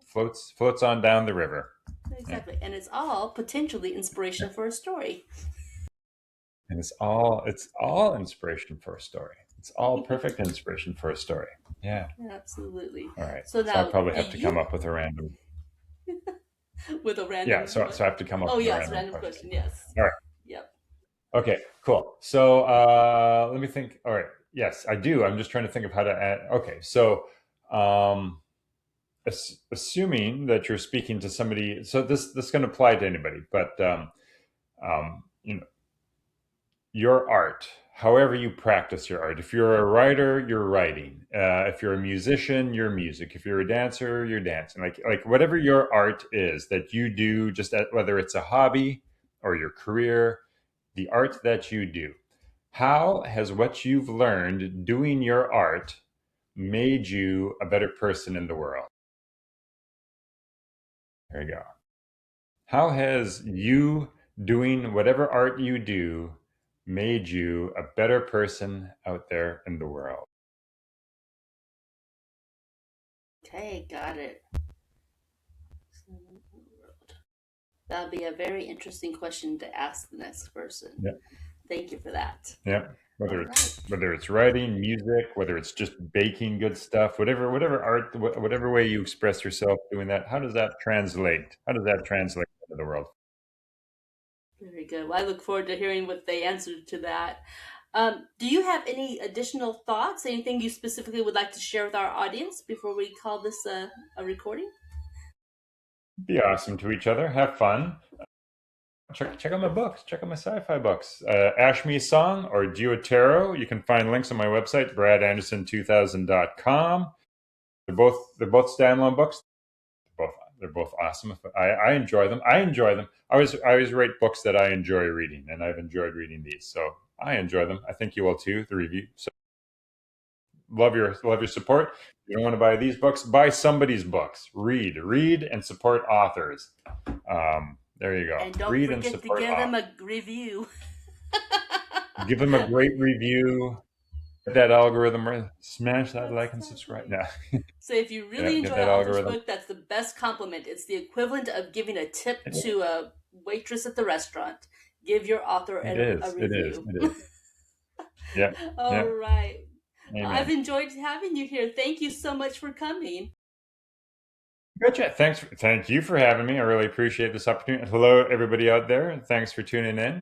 Speaker 2: floats on down the river. Yeah.
Speaker 1: Exactly. And it's all potentially
Speaker 2: Yeah.
Speaker 1: inspiration for a story.
Speaker 2: And it's all inspiration for a story. It's all perfect inspiration for a story. Yeah.
Speaker 1: Absolutely.
Speaker 2: All right.
Speaker 1: So
Speaker 2: So I
Speaker 1: now,
Speaker 2: probably
Speaker 1: do
Speaker 2: have to come
Speaker 1: you,
Speaker 2: up with a random.
Speaker 1: with a
Speaker 2: Yeah.
Speaker 1: random
Speaker 2: So
Speaker 1: what?
Speaker 2: I have to come up
Speaker 1: Oh,
Speaker 2: with a
Speaker 1: yes,
Speaker 2: random
Speaker 1: random
Speaker 2: question.
Speaker 1: question. Yes.
Speaker 2: All right.
Speaker 1: Yep.
Speaker 2: Okay, cool. So let me think. All right. Yes, I do. I'm just trying to think of how to add. Okay. So um, assuming that you're speaking to somebody, so this can apply to anybody, but um, you know, your art, however you practice your art. If you're a writer, you're writing. If you're a musician, your music. If you're a dancer, you're dancing. Like whatever your art is that you do, whether it's a hobby or your career, the art that you do. How has what you've learned doing your art made you a better person in the world? There you go. How has you doing whatever art you do made you a better person out there in the world?
Speaker 1: Okay, got it. That'll be a very interesting question to ask the next person.
Speaker 2: Yeah,
Speaker 1: Thank you for that.
Speaker 2: yeah.
Speaker 1: All
Speaker 2: Whether
Speaker 1: right.
Speaker 2: it's writing, music, whether it's just baking good stuff, whatever art, whatever way you express yourself doing that, how does that translate? How does that translate into the world?
Speaker 1: Very good. Well, I look forward to hearing what they answered to that. Do you have any additional thoughts? Anything you specifically would like to share with our audience before we call this a recording?
Speaker 2: Be awesome to each other. Have fun. Check out my books. Check out my sci-fi books. Ash Me Song or Duotero. You can find links on my website, bradanderson2000.com. They're both standalone books. They're both awesome. I enjoy them. I always write books that I enjoy reading, and I've enjoyed reading these. So I enjoy them. I think you will too. The review. So love your support. If you don't want to buy these books, buy somebody's books. Read, and support authors. There you go.
Speaker 1: And don't
Speaker 2: Read and
Speaker 1: forget to
Speaker 2: support
Speaker 1: give them
Speaker 2: authors.
Speaker 1: a review.
Speaker 2: Give them a great review. Get that algorithm. Smash that like and subscribe.
Speaker 1: Exactly.
Speaker 2: No,
Speaker 1: So if you
Speaker 2: yeah,
Speaker 1: really
Speaker 2: get
Speaker 1: enjoy
Speaker 2: that
Speaker 1: an author's
Speaker 2: algorithm.
Speaker 1: book, that's the best compliment. It's the equivalent of giving a tip
Speaker 2: It
Speaker 1: to a waitress at the restaurant. Give your author a
Speaker 2: is. It is.
Speaker 1: review.
Speaker 2: It is. Yeah.
Speaker 1: All
Speaker 2: Yeah.
Speaker 1: right. I've
Speaker 2: Amen.
Speaker 1: enjoyed having you here. Thank you so much for coming.
Speaker 2: Gotcha. Thank you for having me. I really appreciate this opportunity. Hello, everybody out there. Thanks for tuning in.